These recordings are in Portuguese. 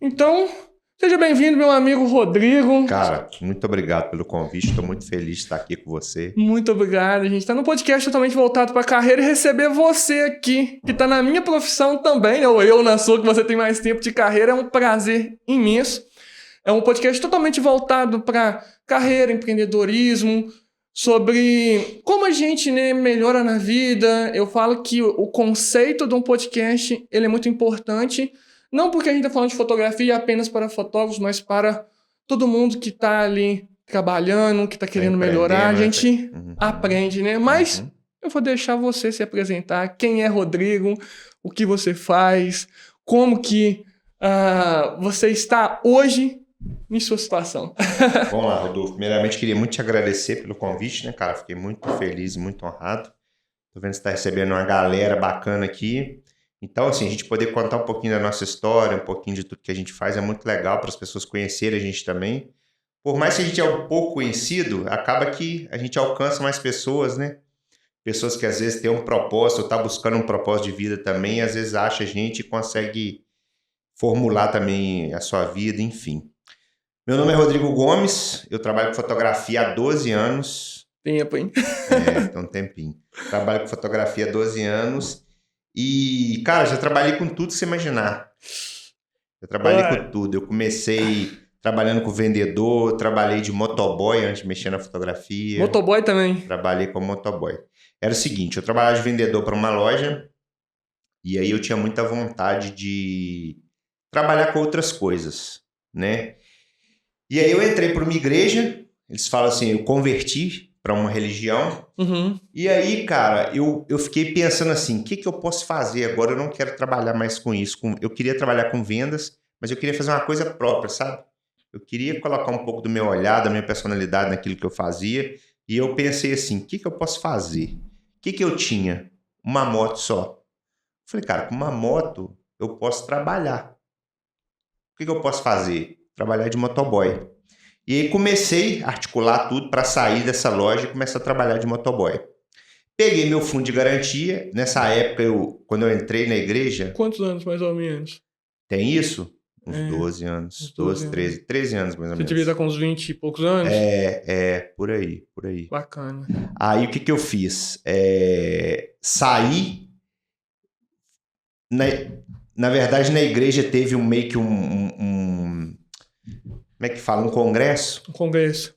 Então, seja bem-vindo, meu amigo Rodrigo. Cara, muito obrigado pelo convite. Estou muito feliz de estar aqui com você. Muito obrigado. A gente está num podcast totalmente voltado para a carreira e receber você aqui, que está na minha profissão também, ou eu na sua, que você tem mais tempo de carreira, é um prazer imenso. É um podcast totalmente voltado para carreira, empreendedorismo, sobre como a gente, melhora na vida. Eu falo que o conceito de um podcast ele é muito importante, não porque a gente está falando de fotografia apenas para fotógrafos, mas para todo mundo que está ali trabalhando, que está querendo melhorar. A gente aprende, né? Mas eu vou deixar você se apresentar. Quem é Rodrigo? O que você faz? Como que você está hoje em sua situação? Vamos lá, Rodolfo. Primeiramente, queria muito te agradecer pelo convite, né, cara? Fiquei muito feliz e muito honrado. Tô vendo que você tá recebendo uma galera bacana aqui. Então, assim, a gente poder contar um pouquinho da nossa história, um pouquinho de tudo que a gente faz é muito legal para as pessoas conhecerem a gente também. Por mais que a gente é um pouco conhecido, acaba que a gente alcança mais pessoas, né? Pessoas que às vezes têm um propósito, ou tá buscando um propósito de vida também, às vezes acha a gente e consegue formular também a sua vida, enfim. Meu nome é Rodrigo Gomes, eu trabalho com fotografia há 12 anos. Tempo, hein? Tem um tempinho. Trabalho com fotografia há 12 anos e, cara, já trabalhei com tudo que você imaginar. Eu trabalhei com tudo. Eu comecei trabalhando com vendedor, trabalhei de motoboy antes de mexer na fotografia. Motoboy também? Trabalhei como motoboy. Era o seguinte, eu trabalhava de vendedor para uma loja e aí eu tinha muita vontade de trabalhar com outras coisas, né? E aí eu entrei para uma igreja, eles falam assim, eu converti para uma religião. E aí, cara, eu fiquei pensando assim, o que eu posso fazer agora? Eu não quero trabalhar mais com isso. Eu queria trabalhar com vendas, mas eu queria fazer uma coisa própria, sabe? Eu queria colocar um pouco do meu olhar, da minha personalidade naquilo que eu fazia. E eu pensei assim, o que eu posso fazer? O que eu tinha? Uma moto só. Falei, cara, com uma moto eu posso trabalhar. O que eu posso fazer? Trabalhar de motoboy. E aí comecei a articular tudo para sair dessa loja e começar a trabalhar de motoboy. Peguei meu fundo de garantia. Nessa época, quando eu entrei na igreja... Quantos anos, mais ou menos? Tem isso? Uns 12 anos. Uns 12, 13 anos, mais ou menos. Você devia estar com uns 20 e poucos anos? Por aí. Bacana. Aí, o que eu fiz? Saí... Na verdade, na igreja teve meio que como é que fala? Um congresso. Um congresso.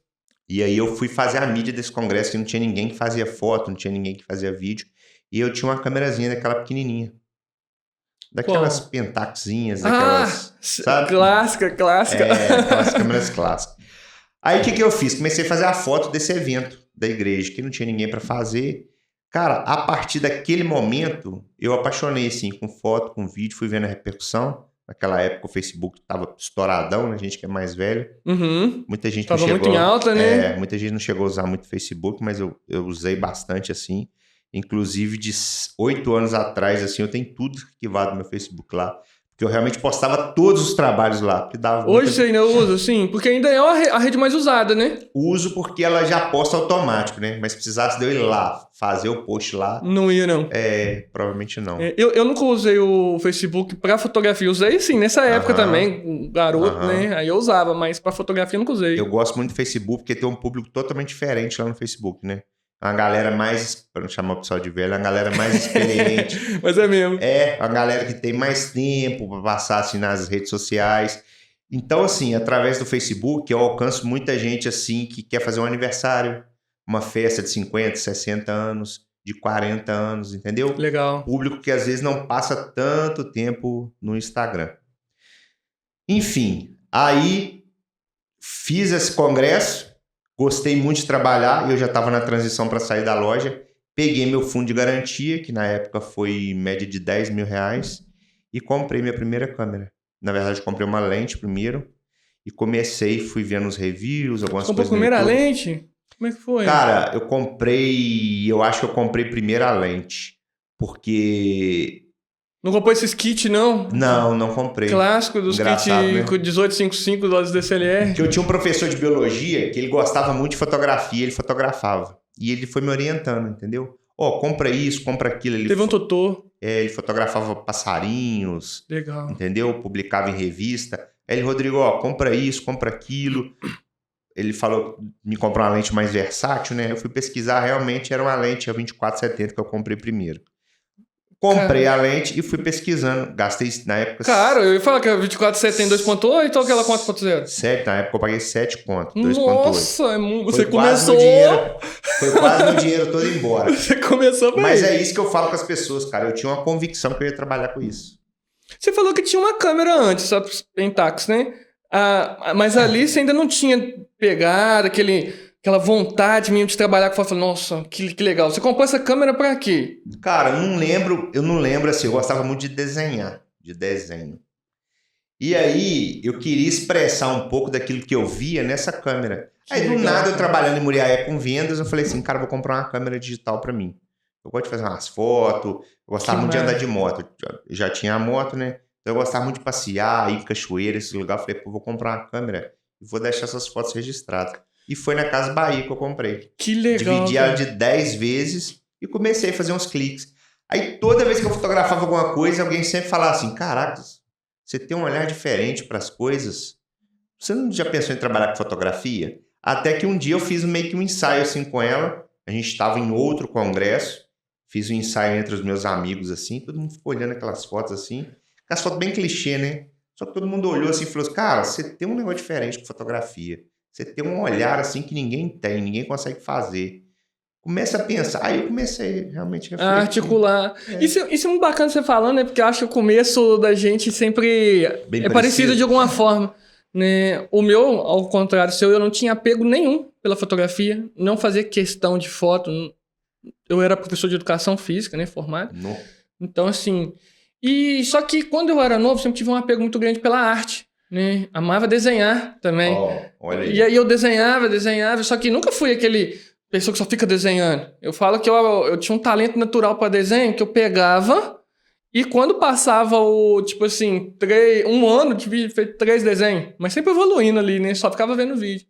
E aí eu fui fazer a mídia desse congresso, que não tinha ninguém que fazia foto, não tinha ninguém que fazia vídeo. E eu tinha uma câmerazinha daquela pequenininha. Daquelas Pentaxzinhas, daquelas... sabe? Clássica. Aquelas câmeras clássicas. Aí o que eu fiz? Comecei a fazer a foto desse evento da igreja, que não tinha ninguém para fazer. Cara, a partir daquele momento, eu apaixonei, assim, com foto, com vídeo, fui vendo a repercussão. Naquela época o Facebook estava estouradão, né? A gente que é mais velho. Muita gente tava muito em alta, né? Muita gente não chegou a usar muito Facebook, mas eu usei bastante, assim. Inclusive, de 8 anos atrás, assim, eu tenho tudo arquivado no meu Facebook lá. Porque eu realmente postava todos os trabalhos lá. Que dava Hoje você ainda usa, sim? Porque ainda é a rede mais usada, né? Uso porque ela já posta automático, né? Mas se precisasse de eu ir lá, fazer o post lá... Não ia, não. Provavelmente não. Eu nunca usei o Facebook pra fotografia. Usei, sim, nessa época também, garoto, né? Aí eu usava, mas pra fotografia eu nunca usei. Eu gosto muito do Facebook porque tem um público totalmente diferente lá no Facebook, né? Uma galera mais, para não chamar o pessoal de velho, uma galera mais experiente. Mas é mesmo. Uma galera que tem mais tempo para passar assim nas redes sociais. Então, assim, através do Facebook, eu alcanço muita gente assim que quer fazer um aniversário, uma festa de 50, 60 anos, de 40 anos, entendeu? Legal. Público que às vezes não passa tanto tempo no Instagram. Enfim, aí fiz esse congresso. Gostei muito de trabalhar e eu já estava na transição para sair da loja. Peguei meu fundo de garantia, que na época foi em média de R$10 mil, e comprei minha primeira câmera. Na verdade, comprei uma lente primeiro e fui vendo os reviews, algumas coisas. Comprou a primeira lente? Como é que foi? Cara, eu acho que eu comprei primeiro a lente, porque... Não comprou esses kits, não? Não comprei. Clássico dos kits com 1855 dólares DSLR. Porque eu tinha um professor de biologia que ele gostava muito de fotografia, ele fotografava. E ele foi me orientando, entendeu? Compra isso, compra aquilo. Teve um tutor. Ele fotografava passarinhos. Legal. Entendeu? Publicava em revista. Aí ele, Rodrigo, ó, compra isso, compra aquilo. Ele falou, me comprar uma lente mais versátil, né? Eu fui pesquisar, realmente era uma lente a 24-70 que eu comprei primeiro. Comprei a lente e fui pesquisando. Gastei na época... Cara, eu ia falar que a 24-70 tem 2.8 ou aquela 4.0? 7, na época eu paguei 7 conto, 2.8. Nossa, você começou... Foi quase meu dinheiro todo embora. Você começou bem. Mas é isso que eu falo com as pessoas, cara. Eu tinha uma convicção que eu ia trabalhar com isso. Você falou que tinha uma câmera antes, só em táxi, né? Mas ali você ainda não tinha pegado aquela vontade mesmo de trabalhar com... Falei, nossa, que legal. Você comprou essa câmera pra quê? Cara, eu não lembro assim, eu gostava muito de desenhar, de desenho. E aí, eu queria expressar um pouco daquilo que eu via nessa câmera. Aí, do nada, eu trabalhando em Muriaé com vendas, eu falei assim, cara, vou comprar uma câmera digital pra mim. Eu gosto de fazer umas fotos, eu gostava muito de andar de moto. Eu já tinha a moto, né? Então, eu gostava muito de passear, ir em cachoeira, esse lugar. Eu falei, pô, vou comprar uma câmera e vou deixar essas fotos registradas. E foi na Casa Bahia que eu comprei. Que legal. Dividi ela de 10 vezes e comecei a fazer uns cliques. Aí, toda vez que eu fotografava alguma coisa, alguém sempre falava assim, caracas, você tem um olhar diferente para as coisas. Você não já pensou em trabalhar com fotografia? Até que um dia eu fiz meio que um ensaio assim com ela. A gente estava em outro congresso. Fiz um ensaio entre os meus amigos assim. Todo mundo ficou olhando aquelas fotos assim. Aquelas fotos bem clichê, né? Só que todo mundo olhou assim e falou assim, cara, você tem um negócio diferente com fotografia. Você tem um olhar assim que ninguém tem, ninguém consegue fazer. Começa a pensar. Aí eu comecei realmente a articular. Isso é muito bacana você falando, né? Porque eu acho que o começo da gente sempre é parecido de alguma forma. Né? O meu, ao contrário seu, eu não tinha apego nenhum pela fotografia. Não fazia questão de foto. Eu era professor de educação física, né? Formado. Não. Então, assim... Só que quando eu era novo, sempre tive um apego muito grande pela arte. Né? Amava desenhar também. Olha aí. E aí eu desenhava. Só que nunca fui aquele... pessoa que só fica desenhando. Eu falo que eu tinha um talento natural para desenho, que eu pegava e quando passava tipo assim, um ano, tive feito 3 desenhos, mas sempre evoluindo ali, né? Só ficava vendo vídeo.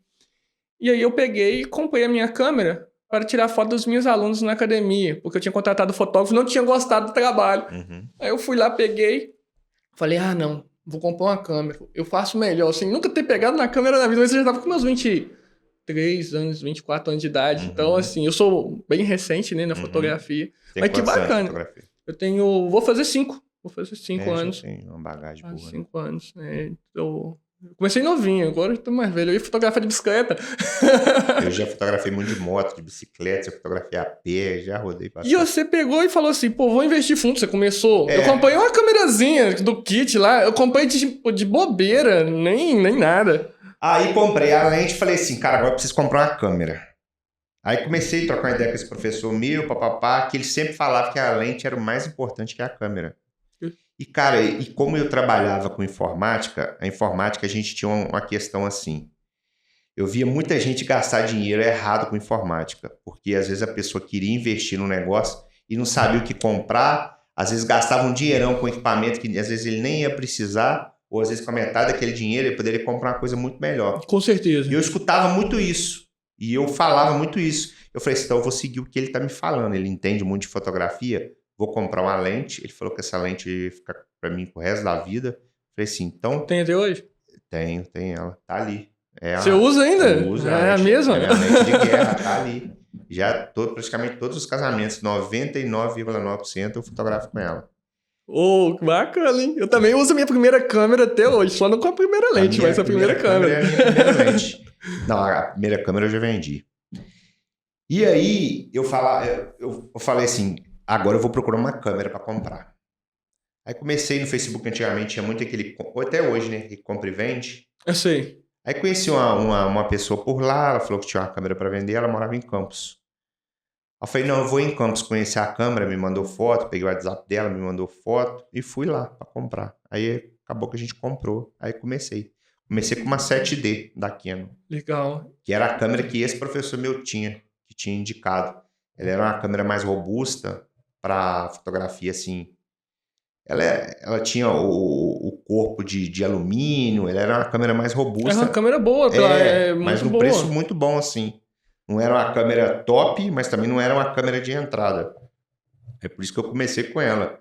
E aí eu peguei e comprei a minha câmera para tirar foto dos meus alunos na academia, porque eu tinha contratado fotógrafo e não tinha gostado do trabalho. Uhum. Aí eu fui lá, peguei, falei, não, vou comprar uma câmera, eu faço melhor, assim, nunca ter pegado na câmera na vida, mas eu já tava com meus 23 anos, 24 anos de idade. Então, assim, eu sou bem recente, né, na fotografia. Mas que bacana. Vou fazer 5. Vou fazer 5 anos. Já tenho uma bagagem boa. 5 anos, né? Eu comecei novinho, agora eu tô mais velho. Eu ia fotografar de bicicleta. Eu já fotografei muito de moto, de bicicleta, já fotografei a pé, já rodei bastante. E você pegou e falou assim, pô, vou investir fundo. Você começou... Eu comprei uma câmerazinha do kit lá, eu comprei de bobeira, nem nada. Aí comprei a lente e falei assim, cara, agora eu preciso comprar uma câmera. Aí comecei a trocar uma ideia com esse professor meu, papapá, que ele sempre falava que a lente era o mais importante que a câmera. E, cara, como eu trabalhava com informática, a gente tinha uma questão assim. Eu via muita gente gastar dinheiro errado com informática, porque às vezes a pessoa queria investir no negócio e não sabia o que comprar, às vezes gastava um dinheirão com equipamento que às vezes ele nem ia precisar, ou às vezes com a metade daquele dinheiro ele poderia comprar uma coisa muito melhor. Com certeza. E eu escutava muito isso. E eu falava muito isso. Eu falei assim, então eu vou seguir o que ele está me falando. Ele entende muito de fotografia. Vou comprar uma lente. Ele falou que essa lente ia ficar para mim pro resto da vida. Eu falei assim, então... Tem até hoje? Tenho ela. Tá ali. Você usa ainda? Eu uso. É a mesma? É a minha lente de guerra, tá ali. Já praticamente todos os casamentos, 99,9% eu fotografo com ela. Que bacana, hein? Eu também uso a minha primeira câmera até hoje, só não com a primeira lente, mas a primeira câmera. É a minha primeira lente. Não, a primeira câmera eu já vendi. E aí, eu falei assim, agora eu vou procurar uma câmera para comprar. Aí comecei no Facebook, antigamente tinha muito aquele, ou até hoje, né, que compra e vende. Eu sei. Aí conheci uma pessoa por lá, ela falou que tinha uma câmera para vender, ela morava em Campos. Eu falei, não, eu vou em Campos conhecer a câmera, me mandou foto, peguei o WhatsApp dela, me mandou foto e fui lá para comprar. Aí acabou que a gente comprou, aí comecei. Comecei com uma 7D da Canon. Legal. Que era a câmera que esse professor meu tinha indicado. Ela era uma câmera mais robusta para fotografia, assim. Ela tinha o corpo de alumínio, ela era uma câmera mais robusta. É uma câmera boa, mas num preço muito bom, assim. Não era uma câmera top, mas também não era uma câmera de entrada. É por isso que eu comecei com ela.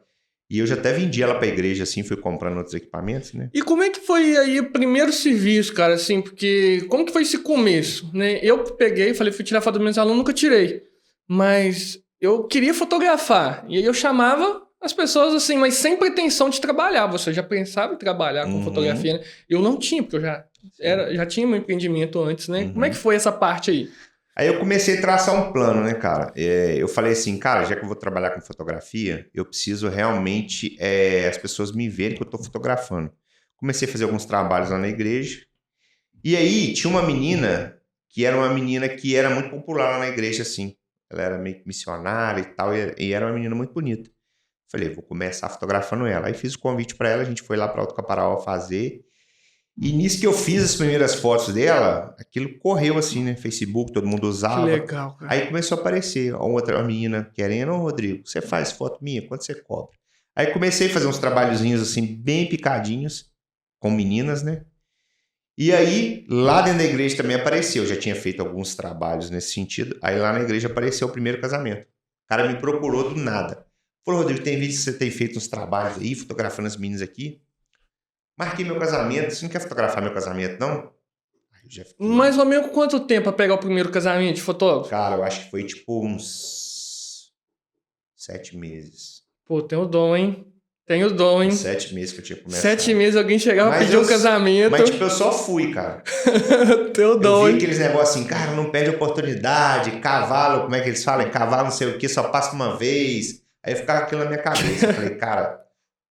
E eu já até vendi ela pra igreja, assim, fui comprando outros equipamentos, né? E como é que foi aí o primeiro serviço, cara, assim, porque como que foi esse começo, né? Eu peguei, falei, fui tirar foto dos meus alunos, nunca tirei, mas eu queria fotografar, e aí eu chamava as pessoas assim, mas sem pretensão de trabalhar, você já pensava em trabalhar com fotografia, né? Eu não tinha, porque eu já tinha meu empreendimento antes, né? Como é que foi essa parte aí? Aí eu comecei a traçar um plano, né, cara? Eu falei assim, cara, já que eu vou trabalhar com fotografia, eu preciso realmente as pessoas me verem que eu tô fotografando. Comecei a fazer alguns trabalhos lá na igreja. E aí tinha uma menina que era muito popular lá na igreja, assim. Ela era meio que missionária e tal, e era uma menina muito bonita. Falei, vou começar fotografando ela. Aí fiz o convite pra ela, a gente foi lá pra Alto Caparaó fazer. E nisso que eu fiz as primeiras fotos dela, aquilo correu assim, né? Facebook, todo mundo usava. Que legal, cara. Aí começou a aparecer uma menina querendo, Rodrigo, você faz foto minha? Quanto você cobra? Aí comecei a fazer uns trabalhozinhos assim, bem picadinhos, com meninas, né? E aí, lá dentro da igreja também apareceu. Eu já tinha feito alguns trabalhos nesse sentido. Aí lá na igreja apareceu o primeiro casamento. O cara me procurou do nada. Falou, Rodrigo, tem vídeo que você tem feito uns trabalhos aí, fotografando as meninas aqui? Marquei meu casamento. Você não quer fotografar meu casamento, não? Aí eu já fiquei... Mais ou menos quanto tempo pra pegar o primeiro casamento de fotógrafo? Cara, eu acho que foi tipo uns 7 meses. Pô, tem o dom, hein? Tem o dom, hein? 7 meses que eu tinha começado. 7 meses alguém chegava e pedir um casamento. Mas tipo, eu só fui, cara. Tem o dom, Eu vi hein? aqueles negócios assim, cara, não perde oportunidade, cavalo, como é que eles falam? Cavalo não sei o que, só passa uma vez. Aí ficava aquilo na minha cabeça. Eu falei, cara,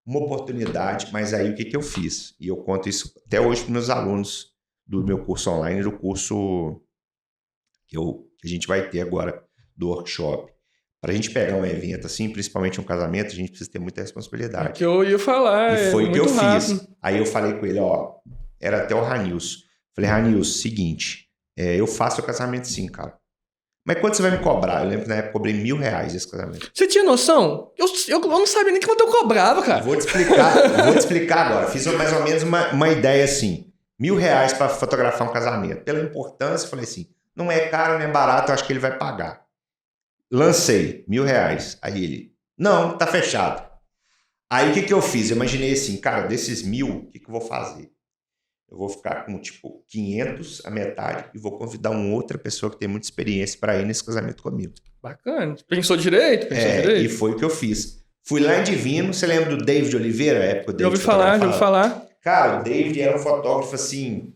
uma oportunidade, mas aí o que eu fiz? E eu conto isso até hoje para meus alunos do meu curso online, do curso que a gente vai ter agora, do workshop. Para a gente pegar um evento assim, principalmente um casamento, a gente precisa ter muita responsabilidade. É que eu ia falar, e foi o que eu rápido. fiz. Aí eu falei com ele, ó, era até o Ranilson. Falei, Ranilson, seguinte, eu faço o casamento sim, cara. Mas quanto você vai me cobrar? Eu lembro que na época eu cobrei R$1.000 esse casamento. Você tinha noção? Eu não sabia nem quanto eu cobrava, cara. Vou te explicar agora. Fiz mais ou menos uma ideia assim. R$1.000 para fotografar um casamento. Pela importância, eu falei assim, não é caro, não é barato, eu acho que ele vai pagar. Lancei, R$1.000. Aí ele, não, tá fechado. Aí o que eu fiz? Eu imaginei assim, cara, desses 1.000, o que eu vou fazer? Eu vou ficar com, tipo, 500, a metade, e vou convidar uma outra pessoa que tem muita experiência para ir nesse casamento comigo. Bacana. Pensou direito? E foi o que eu fiz. Fui lá em Divino, você lembra do David Oliveira? A época Já ouvi falar. Cara, o David era um fotógrafo, assim,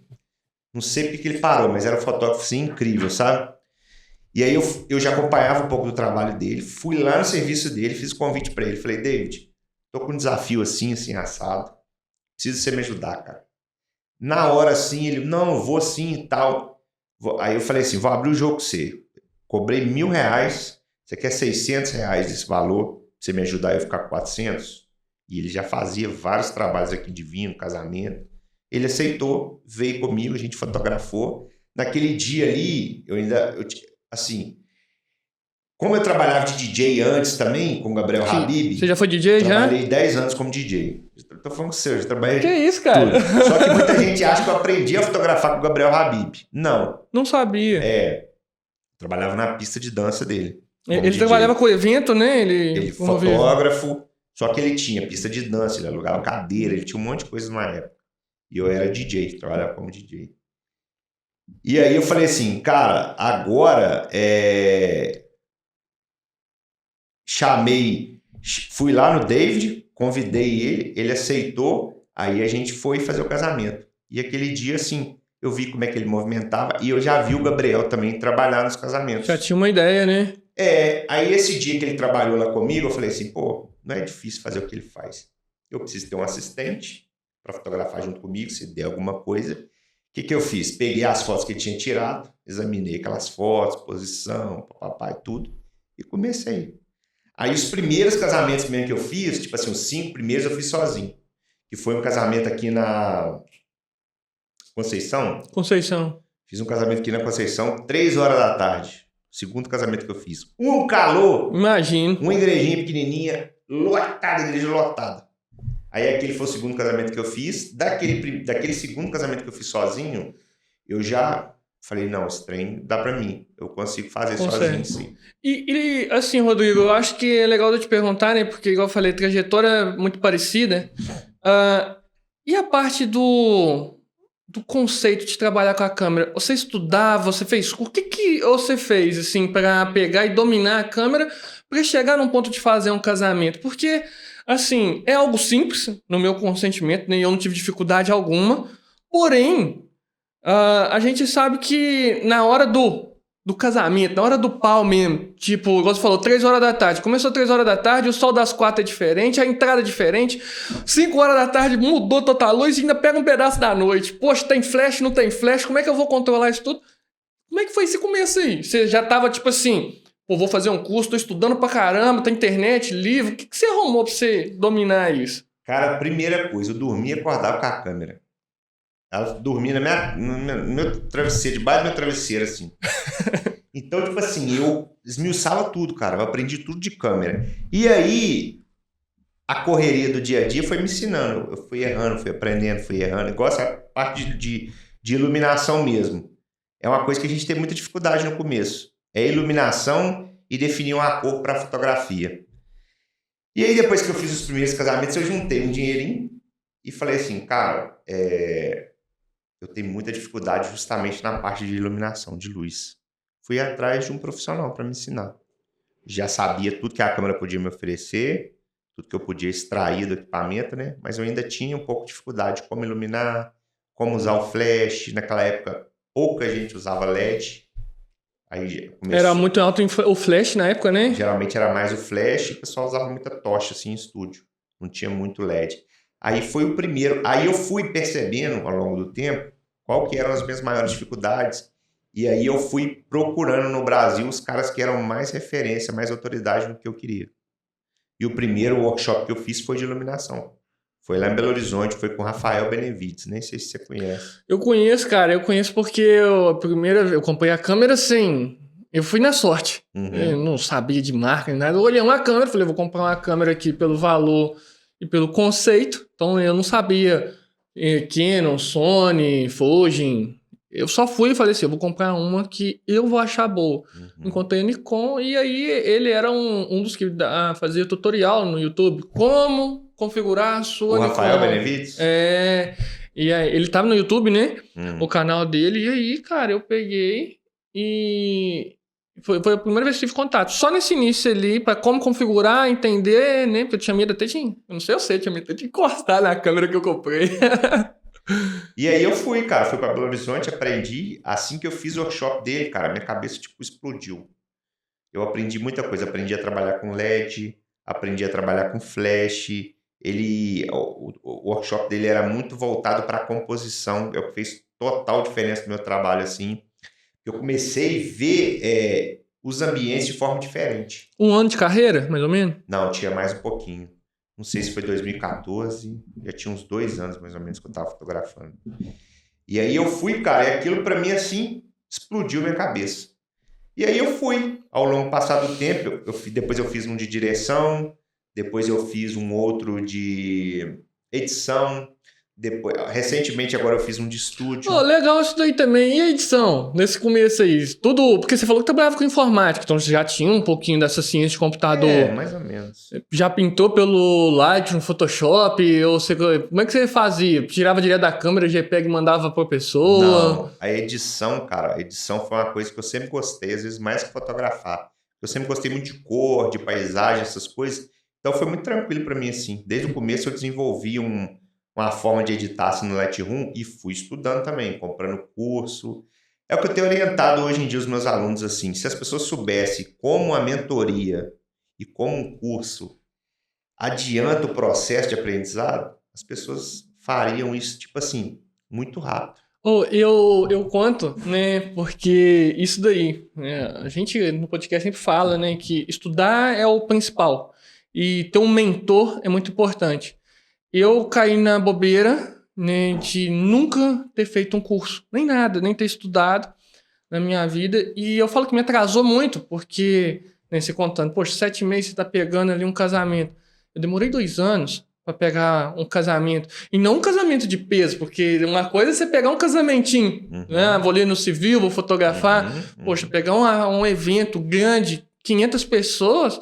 não sei porque que ele parou, mas era um fotógrafo, assim, incrível, sabe? E aí eu já acompanhava um pouco do trabalho dele, fui lá no serviço dele, fiz o convite para ele. Falei, David, tô com um desafio assim, assado. Preciso você me ajudar, cara. Na hora, assim, ele, não, eu vou sim e tal. Aí eu falei assim, vou abrir o jogo com você. Cobrei R$1.000, você quer R$600 desse valor, pra você me ajudar a eu ficar com 400? E ele já fazia vários trabalhos aqui de vinho, casamento. Ele aceitou, veio comigo, a gente fotografou. Naquele dia ali, assim, como eu trabalhava de DJ antes também, com o Gabriel Habib. Você já foi DJ já? Trabalhei 10 anos como DJ. Tô falando com você, eu já trabalhei. Que isso, cara? Tudo. Só que muita gente acha que eu aprendi a fotografar com o Gabriel Habib. Não. Não sabia. Trabalhava na pista de dança dele. Ele trabalhava com evento, né? Ele fotógrafo, só que ele tinha pista de dança, ele alugava cadeira, ele tinha um monte de coisa na época. E eu era DJ, trabalhava como DJ. E aí eu falei assim, cara, agora fui lá no David, convidei ele aceitou, aí a gente foi fazer o casamento. E aquele dia, assim, eu vi como é que ele movimentava e eu já vi o Gabriel também trabalhar nos casamentos. Já tinha uma ideia, né? Aí esse dia que ele trabalhou lá comigo, eu falei assim, pô, não é difícil fazer o que ele faz. Eu preciso ter um assistente para fotografar junto comigo, se der alguma coisa. O que eu fiz? Peguei as fotos que ele tinha tirado, examinei aquelas fotos, posição, papai, tudo, e comecei. Aí os primeiros casamentos mesmo que eu fiz, tipo assim, os 5 primeiros eu fiz sozinho. Que foi um casamento aqui na Conceição. Fiz um casamento aqui na Conceição, 3 horas da tarde. Segundo casamento que eu fiz. Um calor. Imagino. Uma igrejinha pequenininha, lotada, igreja lotada. Aí aquele foi o segundo casamento que eu fiz. Daquele segundo casamento que eu fiz sozinho, eu já Falei, não, esse trem dá pra mim. Eu consigo fazer Consegue. sozinho, sim. E, assim, Rodrigo, eu acho que é legal eu te perguntar, né? Porque, igual eu falei, trajetória é muito parecida. Ah, e a parte do conceito de trabalhar com a câmera? Você estudava, você fez curso? O que você fez, assim, para pegar e dominar a câmera para chegar num ponto de fazer um casamento? Porque, assim, é algo simples, no meu consentimento, né? Eu não tive dificuldade alguma. Porém, a gente sabe que na hora do casamento, na hora do pau mesmo, tipo, igual você falou, 3 horas da tarde. Começou 3 horas da tarde, o sol das 4 é diferente, a entrada é diferente. 5 horas da tarde mudou total a luz e ainda pega um pedaço da noite. Poxa, tem flash, não tem flash, como é que eu vou controlar isso tudo? Como é que foi esse começo aí? Você já tava tipo assim, pô, vou fazer um curso, tô estudando pra caramba, tem internet, livro. O que você arrumou pra você dominar isso? Cara, primeira coisa, eu dormia e acordava com a câmera. Ela dormia no meu travesseiro, debaixo do meu travesseiro, assim. Então, tipo assim, eu esmiuçava tudo, cara. Eu aprendi tudo de câmera. E aí, a correria do dia a dia foi me ensinando. Eu fui errando, fui aprendendo, fui errando. Igual essa parte de iluminação mesmo. É uma coisa que a gente tem muita dificuldade no começo. É iluminação e definir uma cor para fotografia. E aí, depois que eu fiz os primeiros casamentos, eu juntei um dinheirinho e falei assim, cara, eu tenho muita dificuldade justamente na parte de iluminação, de luz. Fui atrás de um profissional para me ensinar. Já sabia tudo que a câmera podia me oferecer, tudo que eu podia extrair do equipamento, né? Mas eu ainda tinha um pouco de dificuldade de como iluminar, como usar o flash. Naquela época, pouca gente usava LED. Aí começou... Era muito alto o flash na época, né? Geralmente era mais o flash e o pessoal usava muita tocha assim em estúdio. Não tinha muito LED. Aí foi o primeiro. Aí eu fui percebendo ao longo do tempo qual que eram as minhas maiores dificuldades. E aí eu fui procurando no Brasil os caras que eram mais referência, mais autoridade no que eu queria. E o primeiro workshop que eu fiz foi de iluminação. Foi lá em Belo Horizonte, foi com o Rafael Benevides. Nem sei se você conhece. Eu conheço, cara. Eu conheço porque eu comprei a câmera sem... Eu fui na sorte. Eu não sabia de marca nem nada. Eu olhei uma câmera, falei, vou comprar uma câmera aqui pelo valor e pelo conceito. Então eu não sabia Canon, Sony, Fuji. Eu só fui e falei assim, eu vou comprar uma que eu vou achar boa. Encontrei a Nikon e aí ele era um dos que fazia tutorial no YouTube. Como configurar a sua Nikon. O Rafael Benevides? E aí, ele tava no YouTube, né? O canal dele. E aí, cara, eu peguei e... Foi a primeira vez que tive contato. Só nesse início ali, pra como configurar, entender, né? Porque eu tinha medo até de... Eu não sei, tinha medo até de encostar na câmera que eu comprei. E aí eu fui, cara. Fui pra Belo Horizonte, aprendi. Assim que eu fiz o workshop dele, cara, minha cabeça, tipo, explodiu. Eu aprendi muita coisa. Aprendi a trabalhar com LED, aprendi a trabalhar com flash. O workshop dele era muito voltado para a composição. Eu fez total diferença no meu trabalho, assim. Eu comecei a ver os ambientes de forma diferente. 1 ano de carreira, mais ou menos? Não, tinha mais um pouquinho. Não sei se foi 2014, já tinha uns 2 anos mais ou menos que eu estava fotografando. E aí eu fui, cara, e aquilo para mim, assim, explodiu minha cabeça. E aí eu fui, ao longo passado do tempo, depois eu fiz um de direção, depois eu fiz um outro de edição, recentemente agora eu fiz um de estúdio. Oh, legal isso daí também. E a edição, nesse começo aí? Tudo, porque você falou que trabalhava com informática, então você já tinha um pouquinho dessa ciência de computador. Mais ou menos. Já pintou pelo Lightroom, Photoshop? Ou você, como é que você fazia? Tirava direto da câmera, JPEG e mandava pra pessoa? Não, a edição, cara, a edição foi uma coisa que eu sempre gostei, às vezes mais que fotografar. Eu sempre gostei muito de cor, de paisagem, essas coisas. Então foi muito tranquilo pra mim, assim. Desde o começo eu desenvolvi uma forma de editar assim, no Lightroom e fui estudando também, comprando curso. É o que eu tenho orientado hoje em dia os meus alunos, assim, se as pessoas soubessem como a mentoria e como um curso adianta o processo de aprendizado, as pessoas fariam isso, tipo assim, muito rápido. Eu conto, né, porque isso daí, né, a gente no podcast sempre fala, né, que estudar é o principal e ter um mentor é muito importante. Eu caí na bobeira, né, de nunca ter feito um curso, nem nada, nem ter estudado na minha vida. E eu falo que me atrasou muito, porque, né, você contando, poxa, 7 meses você tá pegando ali um casamento. Eu demorei 2 anos pra pegar um casamento. E não um casamento de peso, porque uma coisa é você pegar um casamentinho, né? Vou ler no civil, vou fotografar. Poxa, pegar um evento grande, 500 pessoas,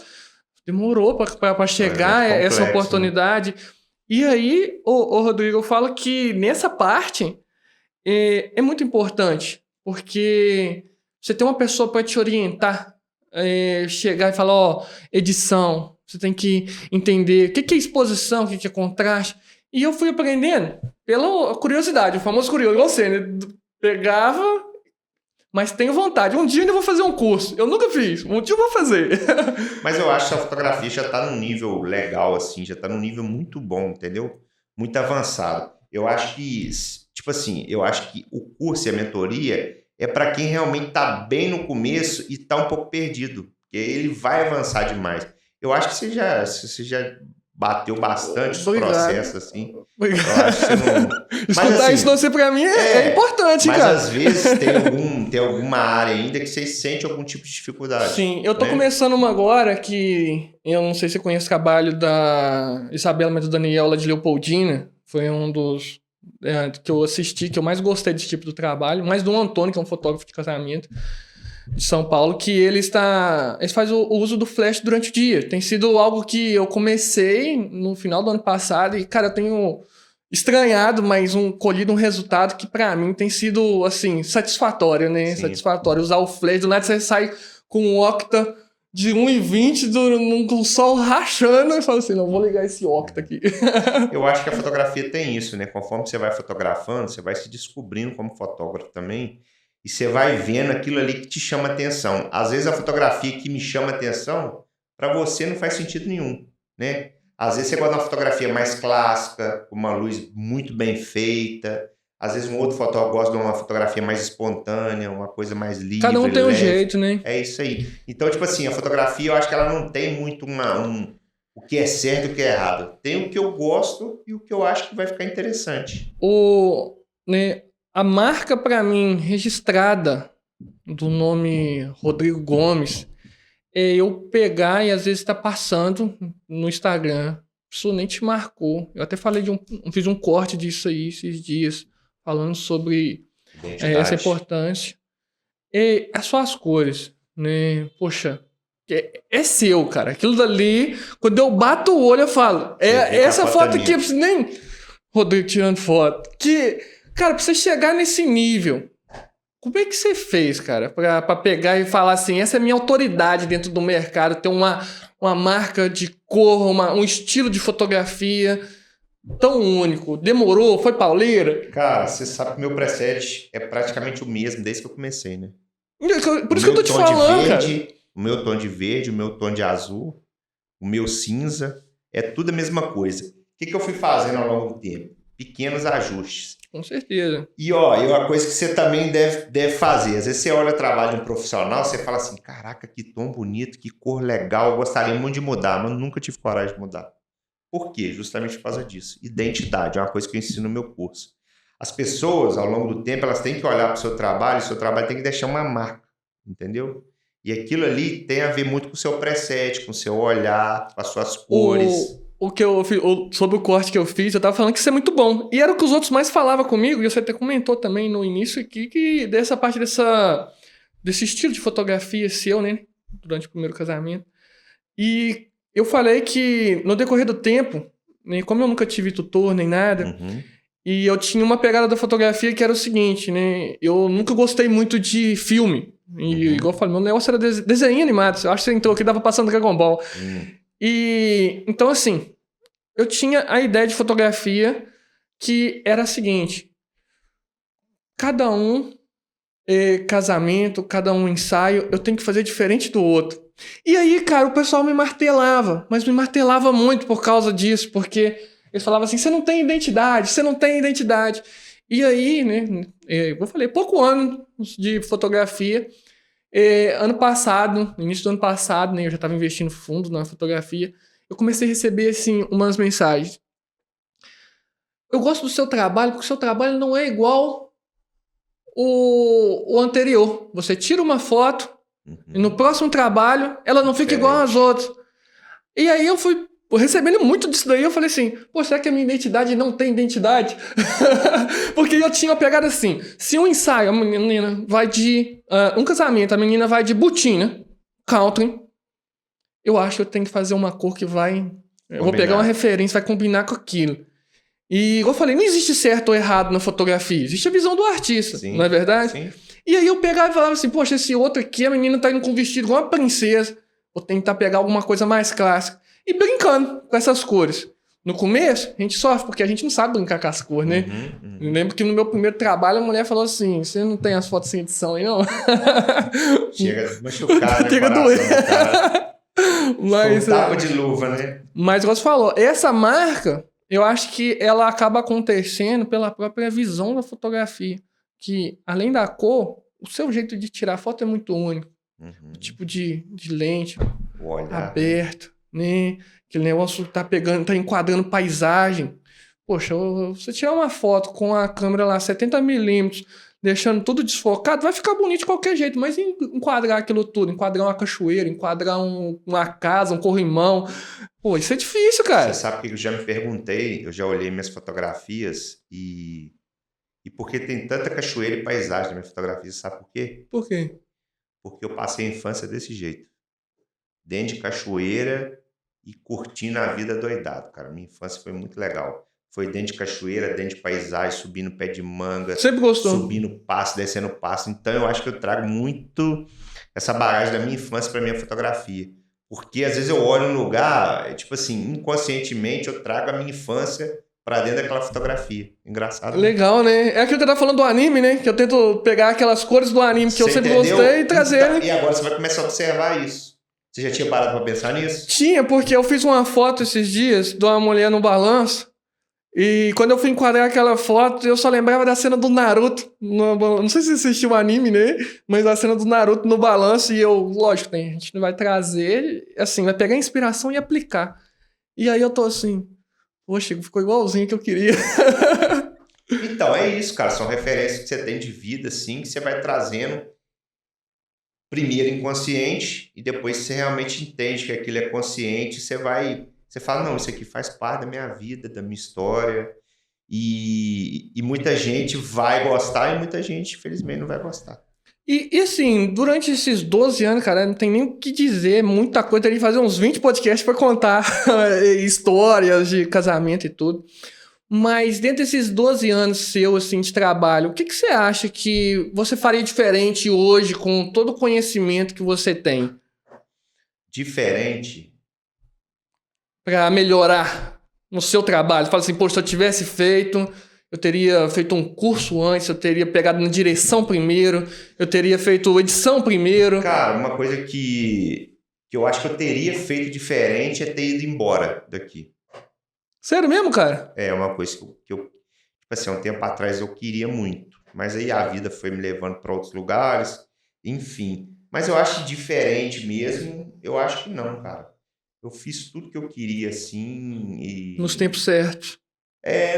demorou pra chegar essa oportunidade. Né? E aí, o Rodrigo, eu falo que nessa parte é muito importante, porque você tem uma pessoa para te orientar, chegar e falar, ó, edição, você tem que entender o que é exposição, o que é contraste. E eu fui aprendendo pela curiosidade, o famoso curioso, igual você, né? Pegava, mas tenho vontade. Um dia eu ainda vou fazer um curso. Eu nunca fiz, um dia eu vou fazer. Mas eu acho que a fotografia já tá num nível legal, assim, já tá num nível muito bom, entendeu? Muito avançado. Eu acho que, tipo assim, eu acho que o curso e a mentoria é para quem realmente tá bem no começo e tá um pouco perdido, porque ele vai avançar demais. Eu acho que você já bateu bastante os processos, assim. Obrigado. Eu acho que você não... Escutar mas, assim, isso você pra mim é importante, mas cara. Mas às vezes tem alguma área ainda que você sente algum tipo de dificuldade. Sim, eu tô começando uma agora que... Eu não sei se você conhece o trabalho da Isabela Medo Daniel, lá de Leopoldina. Foi um dos que eu assisti, que eu mais gostei desse tipo de trabalho. Mais do Antônio, que é um fotógrafo de casamento de São Paulo, que ele faz o uso do flash durante o dia. Tem sido algo que eu comecei no final do ano passado e, cara, eu tenho estranhado, mas colhido um resultado que pra mim tem sido, assim, satisfatório, né? Sim. Satisfatório. Usar o flash, do nada você sai com um octa de 1,20 com o sol rachando e fala assim, não, vou ligar esse octa aqui. Eu acho que a fotografia tem isso, né? Conforme você vai fotografando, você vai se descobrindo como fotógrafo também. E você vai vendo aquilo ali que te chama atenção. Às vezes a fotografia que me chama atenção, para você não faz sentido nenhum, né? Às vezes você gosta de uma fotografia mais clássica, com uma luz muito bem feita. Às vezes um outro fotógrafo gosta de uma fotografia mais espontânea, uma coisa mais livre. Cada um tem um jeito, né? É isso aí. Então, tipo assim, a fotografia eu acho que ela não tem muito o que é certo e o que é errado. Tem o que eu gosto e o que eu acho que vai ficar interessante. Né? A marca, pra mim, registrada do nome Rodrigo Gomes, é eu pegar e às vezes tá passando no Instagram, a pessoa nem te marcou. Eu até falei fiz um corte disso aí esses dias, falando sobre essa importância. E as suas cores, né? Poxa, é seu, cara. Aquilo dali, quando eu bato o olho, eu falo, essa foto aqui, eu preciso nem... Rodrigo tirando foto. Cara, pra você chegar nesse nível, como é que você fez, cara? Pra pegar e falar assim, essa é a minha autoridade dentro do mercado, ter uma marca de cor, um estilo de fotografia tão único. Demorou? Foi pauleira? Cara, você sabe que o meu preset é praticamente o mesmo desde que eu comecei, né? Por isso que eu tô te falando, cara. O meu tom de verde, o meu tom de azul, o meu cinza, é tudo a mesma coisa. O que eu fui fazendo ao longo do tempo? Pequenos ajustes. Com certeza. E uma coisa que você também deve fazer. Às vezes você olha o trabalho de um profissional, você fala assim, caraca, que tom bonito, que cor legal, eu gostaria muito de mudar, mas nunca tive coragem de mudar. Por quê? Justamente por causa disso. Identidade é uma coisa que eu ensino no meu curso. As pessoas, ao longo do tempo, elas têm que olhar para o seu trabalho tem que deixar uma marca, entendeu? E aquilo ali tem a ver muito com o seu preset, com o seu olhar, com as suas cores. Sobre o corte que eu fiz, eu tava falando que isso é muito bom. E era o que os outros mais falavam comigo, e você até comentou também no início aqui, que dessa parte desse estilo de fotografia seu, né? Durante o primeiro casamento. E eu falei que no decorrer do tempo, né, como eu nunca tive tutor nem nada, e eu tinha uma pegada da fotografia que era o seguinte, né? Eu nunca gostei muito de filme. E igual eu falei, meu negócio era desenho animado. Eu acho que você entrou aqui, dava passando Dragon Ball. E então, assim, eu tinha a ideia de fotografia que era a seguinte: cada um casamento, cada um ensaio, eu tenho que fazer diferente do outro. E aí, cara, o pessoal me martelava, mas me martelava muito por causa disso, porque eles falavam assim, você não tem identidade. E aí, né, eu falei, pouco ano de fotografia, ano passado, no início do ano passado, né, eu já estava investindo fundo na fotografia, eu comecei a receber, assim, umas mensagens. Eu gosto do seu trabalho, porque o seu trabalho não é igual o anterior. Você tira uma foto e no próximo trabalho ela não fica igual às outras. E aí eu fui recebendo muito disso daí, eu falei assim, pô, será que a minha identidade não tem identidade? Porque eu tinha uma pegada assim, se um ensaio, a menina vai de... um casamento, a menina vai de botina, country, eu acho que eu tenho que fazer uma cor que vai... Eu vou pegar uma referência, vai combinar com aquilo. E eu falei, não existe certo ou errado na fotografia, existe a visão do artista, sim, não é verdade? Sim. E aí eu pegava e falava assim, poxa, esse outro aqui, a menina tá indo com um vestido igual uma princesa, vou tentar pegar alguma coisa mais clássica. E brincando com essas cores. No começo, a gente sofre, porque a gente não sabe brincar com as cores, né? Eu lembro que no meu primeiro trabalho, a mulher falou assim, você não tem as fotos sem edição aí, não? Chega a machucar, né? Chega a doer. Mas, tapa de luva, né? Mas, como você falou, essa marca, eu acho que ela acaba acontecendo pela própria visão da fotografia. Que, além da cor, o seu jeito de tirar foto é muito único. O tipo de lente aberto, né? Aquele negócio tá pegando, tá enquadrando paisagem. Poxa, você tirar uma foto com a câmera lá 70mm, deixando tudo desfocado, vai ficar bonito de qualquer jeito, mas enquadrar aquilo tudo, enquadrar uma cachoeira, enquadrar uma casa, um corrimão, pô, isso é difícil, cara. Você sabe que eu já me perguntei, eu já olhei minhas fotografias e por que tem tanta cachoeira e paisagem na minha fotografia, sabe por quê? Por quê? Porque eu passei a infância desse jeito. Dentro de cachoeira e curtindo a vida doidado, cara. Minha infância foi muito legal. Foi dentro de cachoeira, dentro de paisagem, subindo pé de manga. Sempre gostou. Subindo passo, descendo passo. Então eu acho que eu trago muito essa bagagem da minha infância para minha fotografia. Porque às vezes eu olho um lugar, tipo assim, inconscientemente eu trago a minha infância pra dentro daquela fotografia. Engraçado. Legal, né? É aquilo que eu tava falando do anime, né? Que eu tento pegar aquelas cores do anime que eu sempre gostei e trazer. E agora você vai começar a observar isso. Você já tinha parado pra pensar nisso? Tinha, porque eu fiz uma foto esses dias de uma mulher no balanço. E quando eu fui enquadrar aquela foto, eu só lembrava da cena do Naruto. Não sei se você assistiu o anime, né? Mas a cena do Naruto no balanço. E eu, lógico, né? A gente não vai trazer, assim, vai pegar a inspiração e aplicar. E aí eu tô assim, poxa, ficou igualzinho que eu queria. Então, é isso, cara. São referências que você tem de vida, assim, que você vai trazendo primeiro inconsciente e depois você realmente entende que aquilo é consciente, você fala, não, isso aqui faz parte da minha vida, da minha história e muita gente vai gostar e muita gente, infelizmente, não vai gostar. E assim, durante esses 12 anos, cara, não tem nem o que dizer, muita coisa, teria que fazer uns 20 podcasts pra contar histórias de casamento e tudo. Mas dentro desses 12 anos seu, assim, de trabalho, o que você acha que você faria diferente hoje com todo o conhecimento que você tem? Diferente? Para melhorar no seu trabalho. Fala assim, poxa, se eu tivesse feito, eu teria feito um curso antes, eu teria pegado na direção primeiro, eu teria feito edição primeiro. Cara, uma coisa que eu acho que eu teria feito diferente é ter ido embora daqui. Sério mesmo, cara? É uma coisa que eu tipo assim, um tempo atrás eu queria muito, mas aí a vida foi me levando para outros lugares, enfim. Mas eu acho diferente mesmo, eu acho que não, cara. Eu fiz tudo que eu queria, assim, e... Nos tempos certos.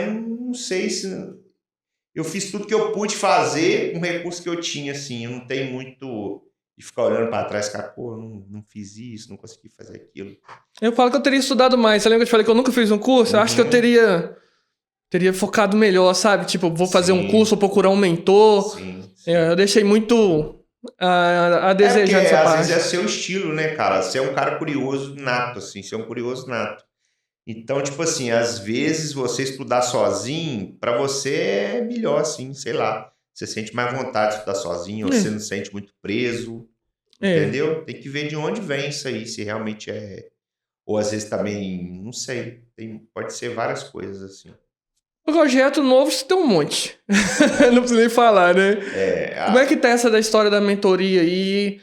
Não sei se... Eu fiz tudo que eu pude fazer com o recurso que eu tinha, assim. Eu não tenho muito de ficar olhando para trás, cara, pô, não fiz isso, não consegui fazer aquilo. Eu falo que eu teria estudado mais. Você lembra que eu te falei que eu nunca fiz um curso? Eu acho que eu teria focado melhor, sabe? Tipo, vou fazer um curso, ou procurar um mentor. Sim. Eu deixei muito a desejar essa parte. Às vezes é seu estilo, né, cara? Você é um cara curioso nato, assim. Você é um curioso nato. Então, tipo assim, às vezes você estudar sozinho, pra você é melhor, assim, sei lá. Você sente mais vontade de estudar sozinho, ou você não se sente muito preso, entendeu? Tem que ver de onde vem isso aí, se realmente é... Ou às vezes também, não sei, pode ser várias coisas, assim. Projeto novo você tem um monte. Não preciso nem falar, né? Como é que tá essa da história da mentoria aí?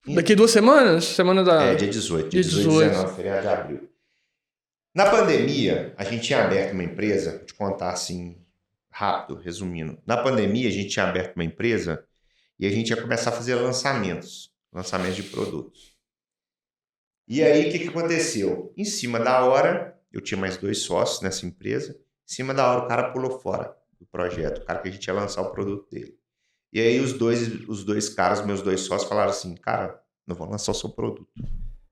Daqui 2 semanas? Semana da... dia 18. Dia 18 e 19, feriado de abril. Na pandemia, a gente tinha aberto uma empresa, vou te contar assim, rápido, resumindo. Na pandemia, a gente tinha aberto uma empresa e a gente ia começar a fazer lançamentos de produtos. E aí, o que aconteceu? Em cima da hora, eu tinha mais 2 sócios nessa empresa, em cima da hora o cara pulou fora do projeto, o cara que a gente ia lançar o produto dele. E aí os dois caras, meus 2 sócios, falaram assim, cara, não vou lançar o seu produto.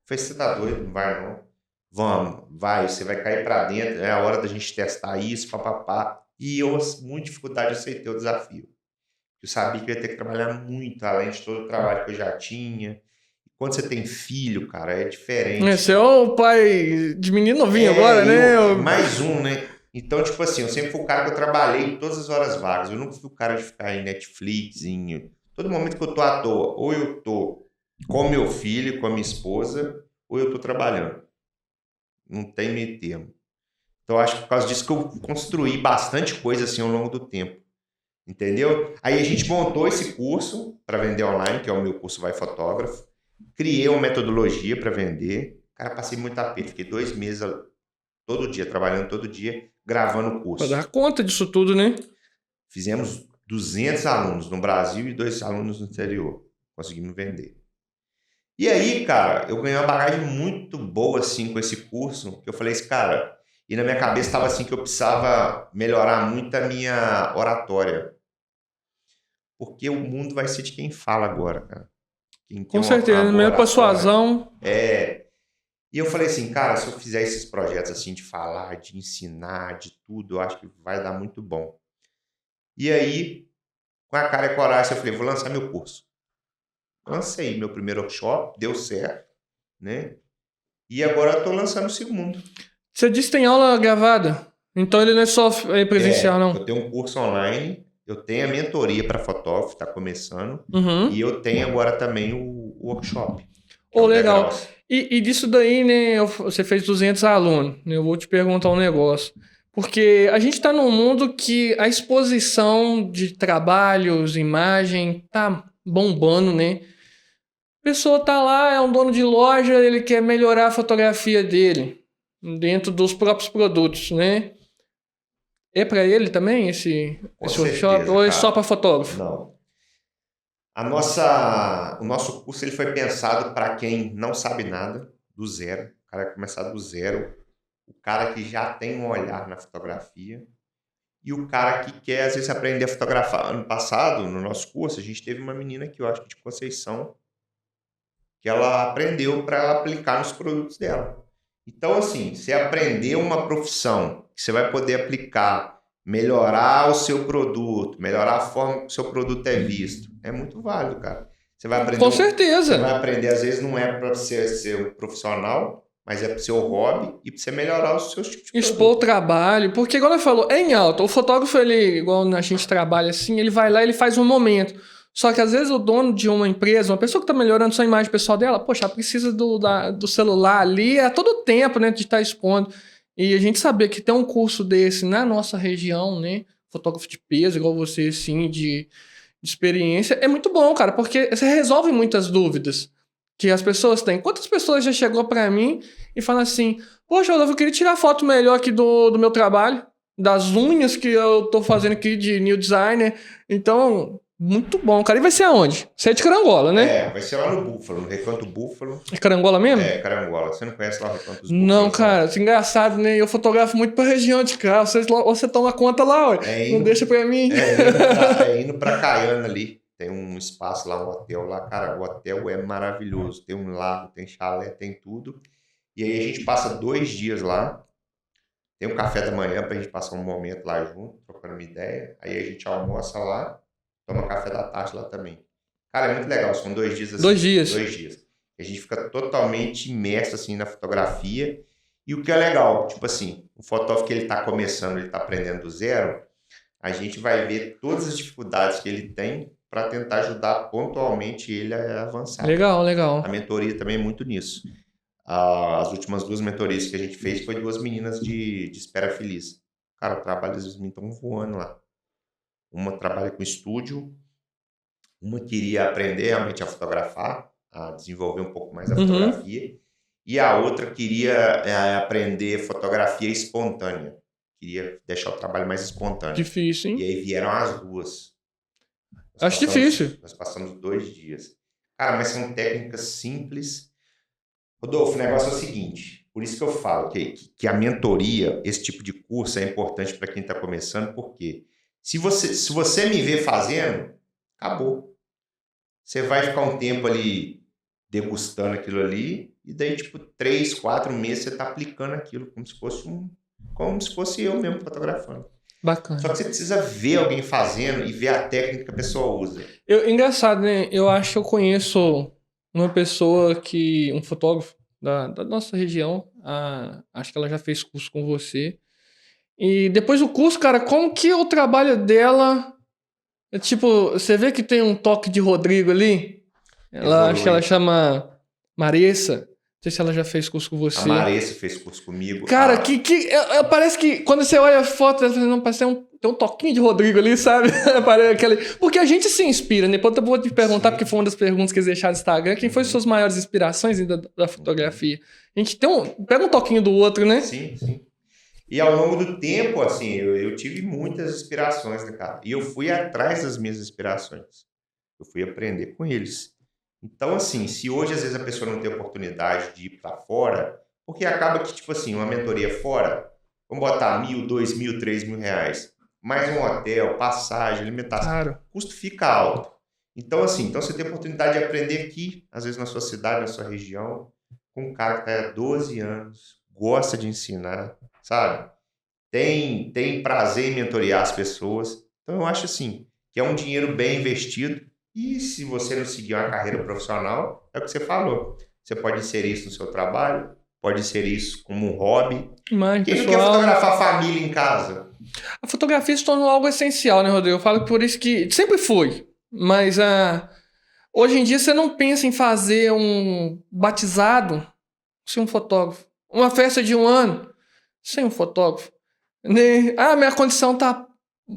falei, você tá doido? Não vai não. Vamos, vai, você vai cair pra dentro, é a hora da gente testar isso, papapá. E eu, com muita dificuldade, aceitei o desafio. Eu sabia que eu ia ter que trabalhar muito, além de todo o trabalho que eu já tinha. Quando você tem filho, cara, é diferente. Você é o pai de menino novinho agora, né? Mais um, né? Então, tipo assim, eu sempre fui o cara que eu trabalhei todas as horas vagas. Eu nunca fui o cara de ficar em Netflix, todo momento que eu tô à toa, ou eu tô com meu filho, com a minha esposa, ou eu tô trabalhando. Não tem meio termo. Então, acho que por causa disso que eu construí bastante coisa assim ao longo do tempo. Entendeu? Aí a gente montou esse curso para vender online, que é o meu curso Vai Fotógrafo. Criei uma metodologia para vender. Cara, passei muito aperto. Fiquei 2 meses todo dia, trabalhando todo dia, gravando o curso. Pra dar conta disso tudo, né? Fizemos 200 alunos no Brasil e 2 alunos no exterior. Conseguimos vender. E aí, cara, eu ganhei uma bagagem muito boa, assim, com esse curso, que eu falei assim, cara, e na minha cabeça estava assim que eu precisava melhorar muito a minha oratória. Porque o mundo vai ser de quem fala agora, cara. Quem Com certeza, mesmo persuasão. E eu falei assim, cara, se eu fizer esses projetos assim de falar, de ensinar, de tudo, eu acho que vai dar muito bom. E aí, com a cara e coragem, eu falei, vou lançar meu curso. Lancei meu primeiro workshop, deu certo, né? E agora eu tô lançando o segundo. Você disse que tem aula gravada, então ele não é só presencial, não. Eu tenho um curso online, eu tenho a mentoria para fotógrafo, tá começando, e eu tenho agora também o workshop. Legal. E disso daí, né, você fez 200 alunos, né, eu vou te perguntar um negócio. Porque a gente tá num mundo que a exposição de trabalhos, imagem, tá bombando, né? A pessoa tá lá, é um dono de loja, ele quer melhorar a fotografia dele dentro dos próprios produtos, né? É para ele também esse workshop ou é só para fotógrafo? Não. O nosso curso ele foi pensado para quem não sabe nada, do zero. O cara vai começar do zero. O cara que já tem um olhar na fotografia. E o cara que quer, às vezes, aprender a fotografar. Ano passado, no nosso curso, a gente teve uma menina que eu acho que de Conceição, que ela aprendeu para ela aplicar nos produtos dela. Então, assim, você aprender uma profissão que você vai poder aplicar, melhorar o seu produto, melhorar a forma que o seu produto é visto, é muito válido, cara. Você vai aprender. Com certeza. Você vai aprender, às vezes, não é para você ser um profissional, mas é para o seu hobby e para você melhorar os seus tipos de produto. Expor o trabalho, porque igual ela falou, é em alta. O fotógrafo, ele, igual a gente trabalha assim, ele vai lá e ele faz um momento. Só que às vezes o dono de uma empresa, uma pessoa que está melhorando sua imagem pessoal dela, poxa, precisa do celular ali a todo tempo, né, de estar expondo. E a gente saber que tem um curso desse na nossa região, né, fotógrafo de peso, igual você, assim, de experiência, é muito bom, cara, porque você resolve muitas dúvidas que as pessoas têm. Quantas pessoas já chegou para mim e falam assim, poxa, eu queria tirar foto melhor aqui do meu trabalho, das unhas que eu tô fazendo aqui de new designer. Então, muito bom, cara. E vai ser aonde? Você é de Carangola, né? Vai ser lá no Búfalo, no Recanto Búfalo. É Carangola mesmo? Carangola. Você não conhece lá o Recanto dos Búfalos? Não, cara. É engraçado, né? Eu fotografo muito pra região de cá. Você toma conta lá, ué. Não deixa pra mim. Indo pra Caiana ali. Tem um espaço lá, um hotel lá. Cara, o hotel é maravilhoso. Tem um lago, tem chalé, tem tudo. E aí a gente passa 2 dias lá. Tem um café da manhã pra gente passar um momento lá junto, trocando uma ideia. Aí a gente almoça lá. Toma café da tarde lá também. Cara, é muito legal. São 2 dias assim. 2 dias. 2 dias. A gente fica totalmente imerso assim na fotografia. E o que é legal, tipo assim, o fotógrafo que ele tá começando, ele tá aprendendo do zero, a gente vai ver todas as dificuldades que ele tem para tentar ajudar pontualmente ele a avançar. Legal, legal. A mentoria também é muito nisso. As últimas 2 mentorias que a gente fez foi 2 meninas de Espera Feliz. Cara, o trabalho das meninas estão voando lá. Uma trabalha com estúdio, uma queria aprender realmente a fotografar, a desenvolver um pouco mais a fotografia, e a outra queria aprender fotografia espontânea, queria deixar o trabalho mais espontâneo. Difícil, hein? E aí vieram as 2. Acho difícil. Nós passamos 2 dias. Cara, mas são técnicas simples. Rodolfo, o negócio é o seguinte, por isso que eu falo que a mentoria, esse tipo de curso é importante para quem está começando, porque se você me ver fazendo, acabou. Você vai ficar um tempo ali degustando aquilo ali, e daí, tipo, 3, 4 meses você tá aplicando aquilo, como se fosse eu mesmo fotografando. Bacana. Só que você precisa ver alguém fazendo e ver a técnica que a pessoa usa. Engraçado, né? Eu acho que eu conheço uma pessoa um fotógrafo da nossa região, acho que ela já fez curso com você. E depois do curso, cara, como que o trabalho dela... Tipo, você vê que tem um toque de Rodrigo ali? Acho que ela chama Marissa. Não sei se ela já fez curso com você. A Marissa fez curso comigo. Cara, parece que quando você olha a foto, não, parece tem um toquinho de Rodrigo ali, sabe? Porque a gente se inspira, né? Depois eu vou te perguntar, porque foi uma das perguntas que eles deixaram no Instagram. Quem foi suas maiores inspirações da fotografia? A gente pega um toquinho do outro, né? Sim, sim. E ao longo do tempo, assim, eu tive muitas inspirações, né, cara? E eu fui atrás das minhas inspirações. Eu fui aprender com eles. Então, assim, se hoje, às vezes, a pessoa não tem oportunidade de ir para fora, porque acaba que, tipo assim, uma mentoria fora, vamos botar 1.000, 2.000, 3.000 reais, mais um hotel, passagem, alimentação, Claro. o custo fica alto. Então, assim, você tem a oportunidade de aprender aqui, às vezes na sua cidade, na sua região, com um cara que está há 12 anos, gosta de ensinar, sabe? Tem prazer em mentorear as pessoas. Então, eu acho, assim, que é um dinheiro bem investido. E se você não seguir uma carreira profissional, é o que você falou. Você pode inserir isso no seu trabalho, pode inserir isso como um hobby. Mas, Quem não quer fotografar a família em casa? A fotografia se tornou algo essencial, né, Rodrigo? Eu falo por isso que sempre foi. Mas hoje em dia você não pensa em fazer um batizado sem um fotógrafo. Uma festa de 1 ano sem um fotógrafo. Né? Minha condição tá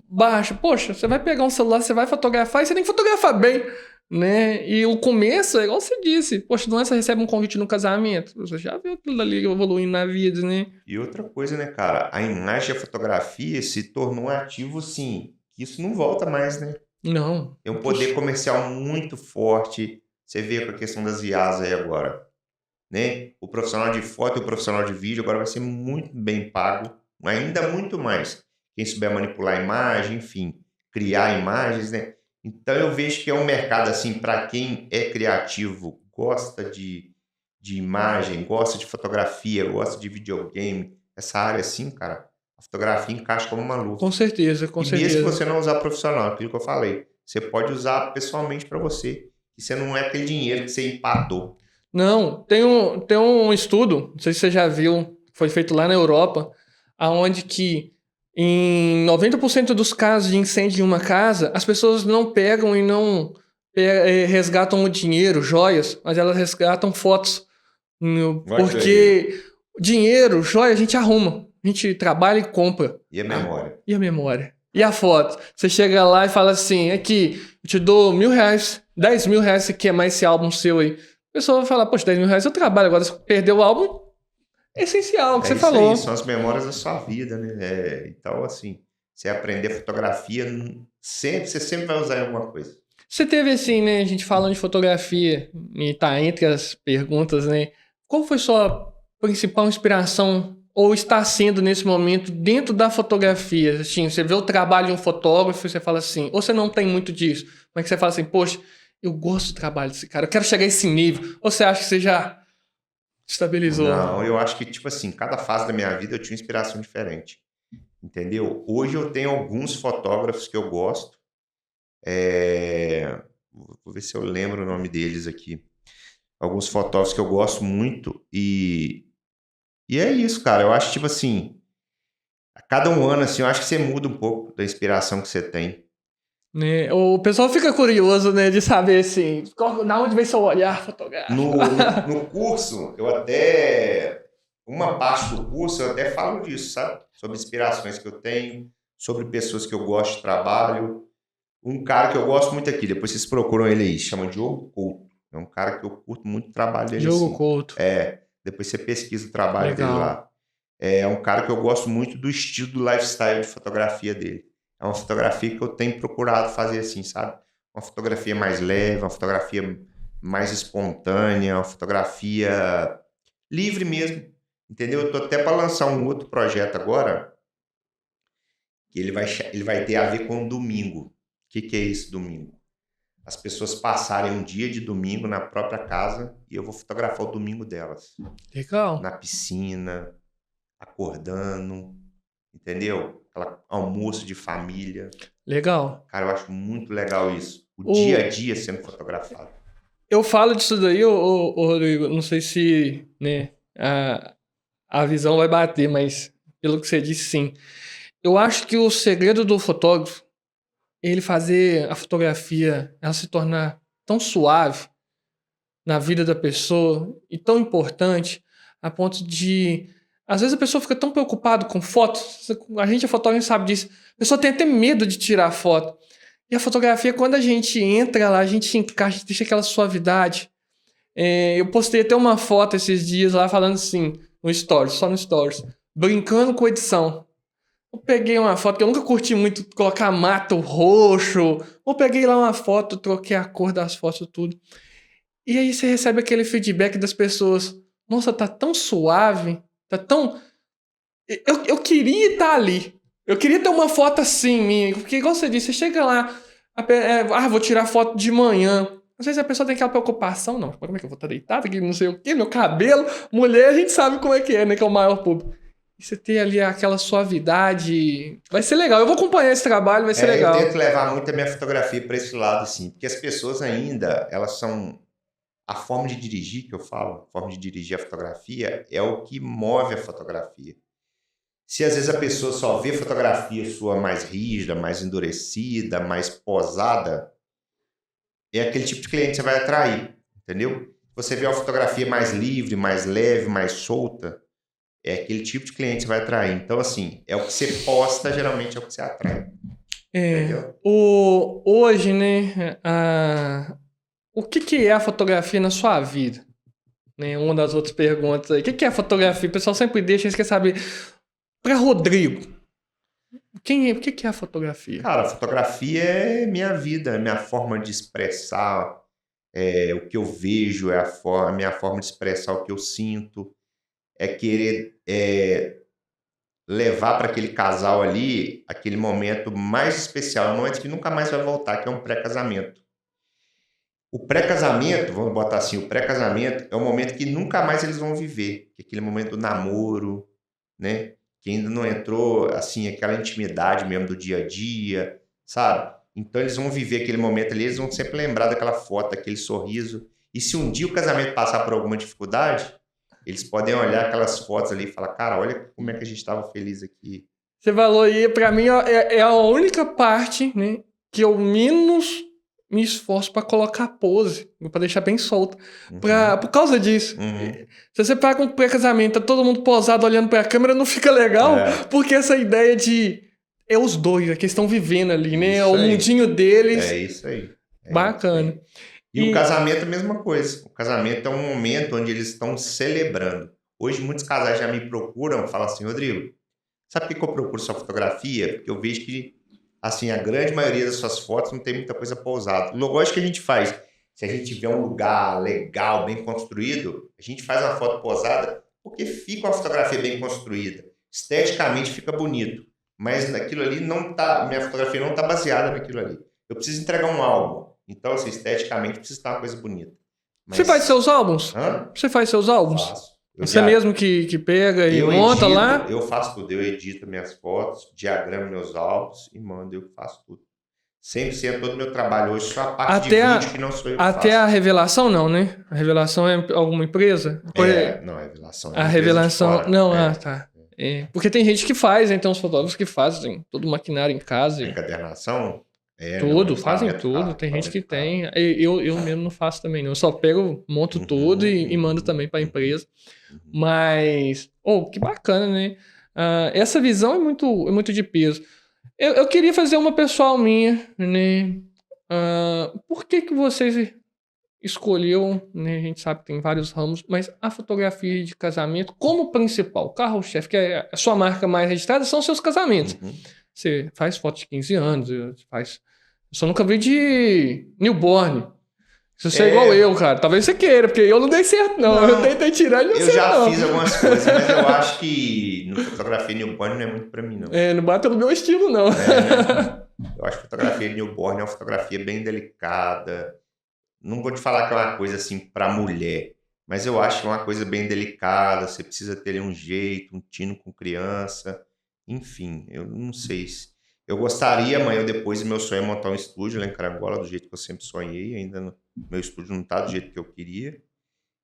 baixa. Poxa, você vai pegar um celular, você vai fotografar e você tem que fotografar bem, né? E o começo é igual você disse. Poxa, não é você recebe um convite no casamento. Você já viu aquilo ali evoluindo na vida, né? E outra coisa, né, cara? A imagem e a fotografia se tornou um ativo, sim. Isso não volta mais, né? Não. Tem um poder comercial muito forte. Você vê com a questão das IAs aí agora, né? O profissional de foto e o profissional de vídeo agora vai ser muito bem pago, ainda muito mais. Quem souber manipular a imagem, enfim, criar imagens, né? Então eu vejo que é um mercado assim para quem é criativo, gosta de imagem, gosta de fotografia, gosta de videogame. Essa área assim, cara, a fotografia encaixa como uma luva. Com certeza, com certeza. E mesmo se você não usar profissional, aquilo que eu falei, você pode usar pessoalmente para você. E você não é aquele dinheiro que você empatou. Não, tem um estudo, não sei se você já viu, foi feito lá na Europa, aonde que em 90% dos casos de incêndio em uma casa, as pessoas não pegam e não resgatam o dinheiro, joias, mas elas resgatam fotos. Porque dinheiro, joia, a gente arruma. A gente trabalha e compra. E a memória? E a memória? E a foto? Você chega lá e fala assim, aqui, eu te dou R$1.000, R$10.000, você quer mais esse álbum seu aí. A pessoa vai falar, poxa, R$10.000 eu trabalho, agora se perder o álbum, é essencial, o que você falou. Aí, são as memórias da sua vida, né? Então, assim, você aprender fotografia, você sempre vai usar em alguma coisa. Você teve assim, né, a gente falando de fotografia, e tá entre as perguntas, né? Qual foi sua principal inspiração, ou está sendo nesse momento, dentro da fotografia? Assim, você vê o trabalho de um fotógrafo e você fala assim, ou você não tem muito disso, mas você fala assim, poxa, eu gosto do trabalho desse cara, eu quero chegar a esse nível. Ou você acha que você já estabilizou? Não, eu acho que, tipo assim, cada fase da minha vida eu tinha uma inspiração diferente. Entendeu? Hoje eu tenho alguns fotógrafos que eu gosto. Vou ver se eu lembro o nome deles aqui. Alguns fotógrafos que eu gosto muito e é isso, cara. Eu acho, tipo assim, a cada um ano, assim, eu acho que você muda um pouco da inspiração que você tem. Né? O pessoal fica curioso, né, de saber, assim, da onde vem seu olhar fotográfico. No curso, eu até... Uma parte do curso eu até falo disso, sabe? Sobre inspirações que eu tenho, sobre pessoas que eu gosto de trabalho. Um cara que eu gosto muito aqui, depois vocês procuram ele aí, chama Diogo Couto. É um cara que eu curto muito o trabalho dele. Diogo assim. Couto. Depois você pesquisa o trabalho dele lá. É um cara que eu gosto muito do estilo do lifestyle de fotografia dele. É uma fotografia que eu tenho procurado fazer assim, sabe? Uma fotografia mais leve, uma fotografia mais espontânea, uma fotografia livre mesmo. Entendeu? Eu tô até para lançar um outro projeto agora, que ele vai ter a ver com domingo. O que é esse domingo? as pessoas passarem um dia de domingo na própria casa e eu vou fotografar o domingo delas. Legal. Na piscina, acordando, entendeu? Aquela almoço de família. Legal. Cara, eu acho muito legal isso. O dia a dia sendo fotografado. Eu falo disso daí, Rodrigo, não sei se, né, a visão vai bater, mas pelo que você disse, sim. Eu acho que o segredo do fotógrafo é ele fazer a fotografia ela se tornar tão suave na vida da pessoa e tão importante a ponto de... Às vezes a pessoa fica tão preocupada com fotos, a gente é fotógrafo sabe disso, a pessoa tem até medo de tirar foto. E a fotografia, quando a gente entra lá, a gente encaixa, deixa aquela suavidade. Eu postei até uma foto esses dias lá falando assim, no Stories, só no Stories, brincando com edição. Eu peguei uma foto que eu nunca curti muito, colocar mato roxo. Eu peguei lá uma foto, troquei a cor das fotos, tudo. E aí você recebe aquele feedback das pessoas. Nossa, tá tão suave, tá tão... Eu queria estar ali. Eu queria ter uma foto assim, minha. Porque, igual você disse, você chega lá, vou tirar foto de manhã. Às vezes a pessoa tem aquela preocupação, não, como é que eu vou estar deitado aqui, não sei o quê, meu cabelo. Mulher, a gente sabe como é que é, né, que é o maior público. E você ter ali aquela suavidade, vai ser legal. Eu vou acompanhar esse trabalho, vai ser legal. Eu tento levar muito a minha fotografia para esse lado, assim, porque as pessoas ainda, elas são... A forma de dirigir, que eu falo, a forma de dirigir a fotografia é o que move a fotografia. Se às vezes a pessoa só vê fotografia sua mais rígida, mais endurecida, mais posada, é aquele tipo de cliente que você vai atrair, entendeu? Você vê uma fotografia mais livre, mais leve, mais solta, é aquele tipo de cliente que você vai atrair. Então, assim, é o que você posta, geralmente é o que você atrai. Entendeu? Hoje, né, o que é a fotografia na sua vida? Né, uma das outras perguntas aí. O que é a fotografia? O pessoal sempre deixa, eles querem saber... Para Rodrigo, o que é a fotografia? Cara, a fotografia é minha vida, é minha forma de expressar o que eu vejo, é a minha forma de expressar o que eu sinto, é querer levar para aquele casal ali aquele momento mais especial, um momento que nunca mais vai voltar, que é um pré-casamento. O pré-casamento, vamos botar assim, o pré-casamento é um momento que nunca mais eles vão viver, que é aquele momento do namoro, né? Que ainda não entrou, assim, aquela intimidade mesmo do dia a dia, sabe? Então eles vão viver aquele momento ali, eles vão sempre lembrar daquela foto, daquele sorriso. E se um dia o casamento passar por alguma dificuldade, eles podem olhar aquelas fotos ali e falar, cara, olha como é que a gente estava feliz aqui. Você falou aí, pra mim é a única parte, né, que eu menos me esforço pra colocar pose, pra deixar bem solta. Por causa disso. Se você pega um pré-casamento, tá todo mundo posado olhando pra câmera, não fica legal, porque essa ideia de... É os dois, é que estão vivendo ali, né? Isso o aí. mundinho deles. É isso aí. Bacana. Isso aí. E o casamento é a mesma coisa. O casamento é um momento onde eles estão celebrando. Hoje muitos casais já me procuram e falam assim, Rodrigo, sabe por que eu procuro sua fotografia? Porque eu vejo que assim, a grande maioria das suas fotos não tem muita coisa pousada. Lógico que a gente faz. Se a gente tiver um lugar legal, bem construído, a gente faz uma foto posada porque fica uma fotografia bem construída. Esteticamente fica bonito. Mas naquilo ali não tá... Minha fotografia não está baseada naquilo ali. Eu preciso entregar um álbum. Então, assim, esteticamente precisa estar uma coisa bonita. Mas... Você faz seus álbuns? Hã? Você faz seus álbuns? Faço. Você mesmo que pega e monta lá? Eu faço tudo. Eu edito minhas fotos, diagramo meus álbuns e mando. Eu faço tudo. 100% todo o meu trabalho hoje, só a parte de vídeo que não sou eu que faço. Até a revelação não, né? A revelação é alguma empresa? Não, a revelação é a revelação não, tá. Porque tem gente que faz, então os fotógrafos que fazem todo o maquinário em casa. Encadernação? Tudo, fazem tudo. Tem gente que tem. Eu mesmo não faço também, não. Eu só pego, monto tudo e mando também para a empresa. Mas, que bacana, né? Essa visão é muito de peso. Eu queria fazer uma pessoal minha, né? Por que vocês escolheu, né? A gente sabe que tem vários ramos, mas a fotografia de casamento como principal, carro-chefe, que é a sua marca mais registrada, são seus casamentos. Você faz fotos de 15 anos, eu só nunca vi de newborn. Se você é igual eu, cara, talvez você queira, porque eu não dei certo, não. Eu tentei tirar e não sei, eu já fiz algumas coisas, mas eu acho que no fotografia newborn não é muito pra mim, não. Não bate no meu estilo, não. Né? Eu acho que a fotografia de newborn é uma fotografia bem delicada. Não vou te falar que é uma coisa assim para mulher, mas eu acho que é uma coisa bem delicada. Você precisa ter ali um jeito, um tino com criança. Enfim, eu não sei se... Eu gostaria, amanhã ou depois, meu sonho é montar um estúdio lá em Carangola, do jeito que eu sempre sonhei. Meu estúdio não está do jeito que eu queria.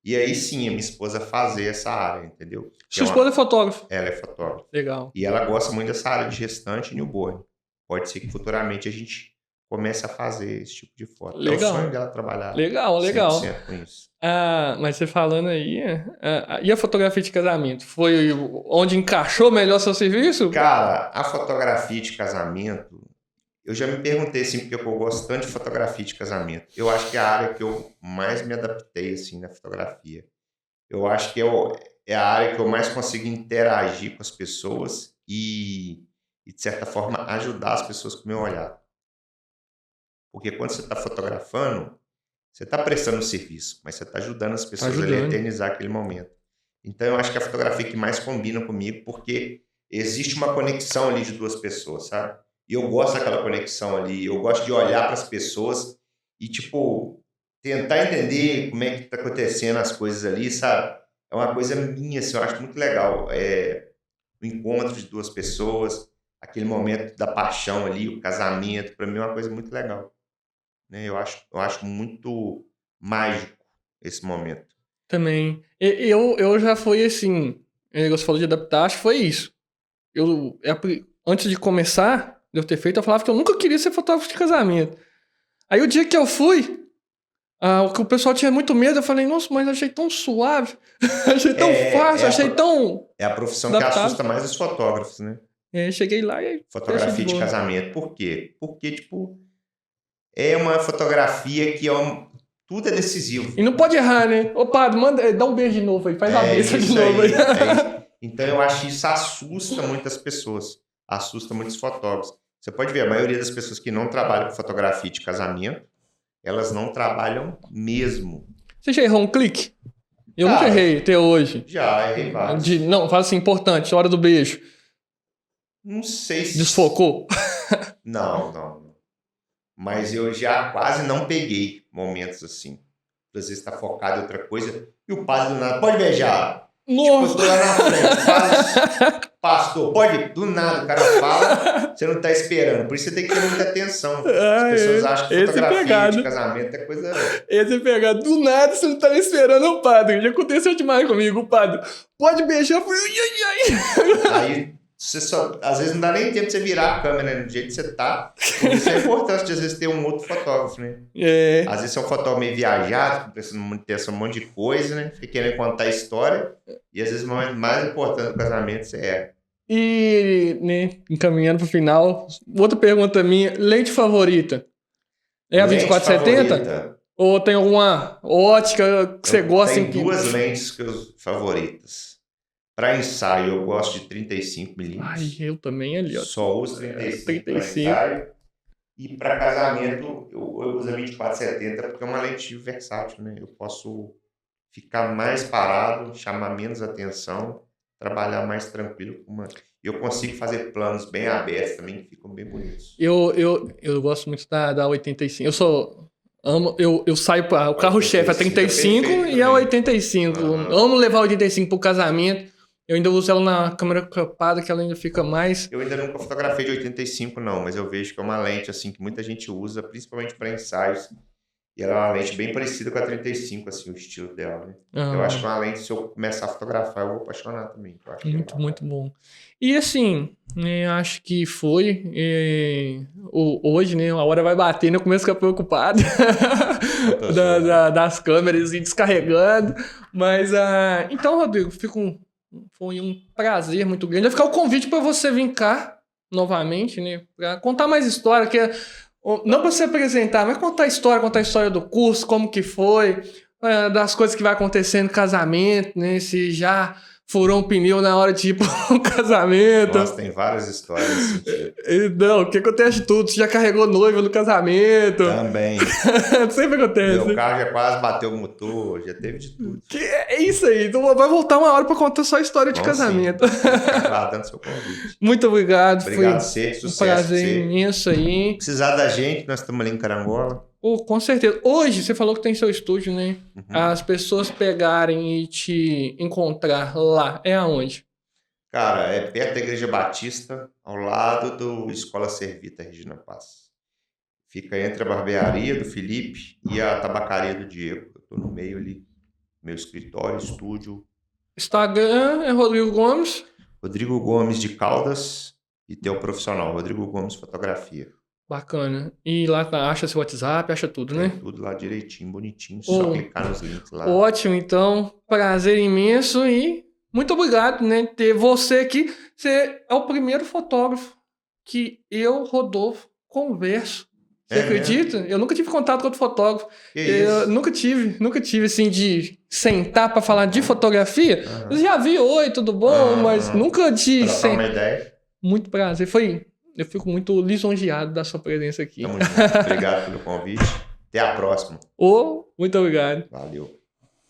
E aí sim, a minha esposa fazer essa área, entendeu? Sua esposa é fotógrafa? Ela é fotógrafa. Legal. E ela gosta muito dessa área de gestante e newborn. Pode ser que futuramente a gente comece a fazer esse tipo de foto. Legal. É o sonho dela trabalhar legal. 100% com isso. Mas você falando aí, e a fotografia de casamento? Foi onde encaixou melhor seu serviço? Cara, a fotografia de casamento, eu já me perguntei assim, porque eu gosto tanto de fotografia de casamento. Eu acho que é a área que eu mais me adaptei assim, na fotografia. Eu acho que é a área que eu mais consigo interagir com as pessoas e de certa forma, ajudar as pessoas com o meu olhar. Porque quando você está fotografando, você está prestando um serviço, mas você está ajudando as pessoas a eternizar aquele momento. Então, eu acho que é a fotografia que mais combina comigo, porque existe uma conexão ali de duas pessoas, sabe? E eu gosto daquela conexão ali, eu gosto de olhar para as pessoas e, tipo, tentar entender como é que está acontecendo as coisas ali, sabe? É uma coisa minha, assim, eu acho muito legal. O encontro de duas pessoas, aquele momento da paixão ali, o casamento, para mim é uma coisa muito legal. Né? Eu acho muito mágico esse momento. Também. Eu já fui assim, você falou de adaptar, acho que foi isso. Antes de começar, de eu ter feito, eu falava que eu nunca queria ser fotógrafo de casamento. Aí o dia que eu fui, o pessoal tinha muito medo, eu falei, nossa, mas achei tão suave, achei tão fácil, achei tão... É a profissão adaptado. Que assusta mais os fotógrafos, né? Cheguei lá e... Fotografia de casamento. Por quê? Porque, tipo, é uma fotografia que tudo é decisivo. E não pode errar, né? Ô, padre, dá um beijo de novo aí, faz a mesa de novo aí. Então, eu acho que isso assusta muitas pessoas, assusta muitos fotógrafos. Você pode ver, a maioria das pessoas que não trabalham com fotografia de casamento, elas não trabalham mesmo. Você já errou um clique? Eu nunca errei até hoje. Já, errei vários. Não, fala assim, importante, hora do beijo. Não sei se... Desfocou? Não. Mas eu já quase não peguei momentos assim. Às vezes está focado em outra coisa e o padre do nada, pode beijar. Nossa. Tipo, eu tô lá na frente, pastor, pode, do nada o cara fala, você não tá esperando. Por isso você tem que ter muita atenção. As pessoas acham que fotografia de casamento é coisa... Esse é pegado, do nada você não tá esperando o padre. Já aconteceu demais comigo, o padre, pode beijar, eu falei, Aí você às vezes não dá nem tempo de você virar a câmera, né? Do jeito que você tá. Por isso é importante, às vezes, ter um outro fotógrafo, né? Às vezes você é um fotógrafo meio viajado, pensando em ter um monte de coisa, né? Fica querendo contar a história. E às vezes o momento mais importante do casamento você erra. E, né, encaminhando pro final, outra pergunta minha, lente favorita? É a 2470? Ou tem alguma ótica que você gosta? Tem duas lentes favoritas. Para ensaio, eu gosto de 35mm. Ai, eu também ali, ó. Só uso 35 para ensaio. E para casamento, eu uso a 2470 porque é uma lente versátil, né? Eu posso ficar mais parado, chamar menos atenção, trabalhar mais tranquilo. Eu consigo fazer planos bem abertos também, que ficam bem bonitos. Eu gosto muito da 85. Eu saio para o carro-chefe a 35 e a 85. Amo levar a 85 pro casamento. Eu ainda uso ela na câmera cropada, que ela ainda fica mais... Eu ainda nunca fotografei de 85, não, mas eu vejo que é uma lente assim, que muita gente usa, principalmente para ensaios. E ela é uma lente bem parecida com a 35, assim, o estilo dela, né? Eu acho que é uma lente, se eu começar a fotografar, eu vou apaixonar também. Eu acho muito bom. E assim, acho que foi... hoje, né, a hora vai bater, né? Eu começo a ficar preocupado das câmeras e descarregando. Mas, então, Rodrigo, foi um prazer muito grande. Vai ficar o convite para você vir cá novamente, né? Para contar mais história, não para se apresentar, mas contar a história do curso, como que foi, das coisas que vai acontecer no casamento, né? Se já furou um pneu na hora de ir para um casamento. Nossa, tem várias histórias nesse sentido. Não, o que acontece de tudo? Você já carregou noiva no casamento? Também. Sempre acontece. Meu carro já quase bateu o motor, já teve de tudo. Que é isso aí. Então vai voltar uma hora para contar só a história de casamento. Aguardando seu convite. Muito obrigado. Obrigado, Foi Cê, sucesso. Um prazer imenso aí. Precisar da gente, nós estamos ali em Carangola. Com certeza. Hoje, você falou que tem seu estúdio, né? Uhum. As pessoas pegarem e te encontrar lá, é aonde? Cara, é perto da Igreja Batista, ao lado do Escola Servita Regina Paz. Fica entre a barbearia do Felipe e a tabacaria do Diego. Eu tô no meio ali, meu escritório, estúdio. Instagram é Rodrigo Gomes. Rodrigo Gomes de Caldas e teu profissional, Rodrigo Gomes Fotografia. Bacana. E lá acha seu WhatsApp, acha tudo, né? Tem tudo lá direitinho, bonitinho. Só clicar nos links lá. Ótimo, então. Prazer imenso e muito obrigado, né? Ter você aqui. Você é o primeiro fotógrafo que eu, Rodolfo, converso. Você acredita? Eu nunca tive contato com outro fotógrafo. Eu nunca tive, assim, de sentar para falar de fotografia. Eu já vi, oi, tudo bom? Mas nunca de sentar. Uma ideia. Muito prazer. Eu fico muito lisonjeado da sua presença aqui. Tamo junto. Obrigado pelo convite. Até a próxima. Muito obrigado. Valeu.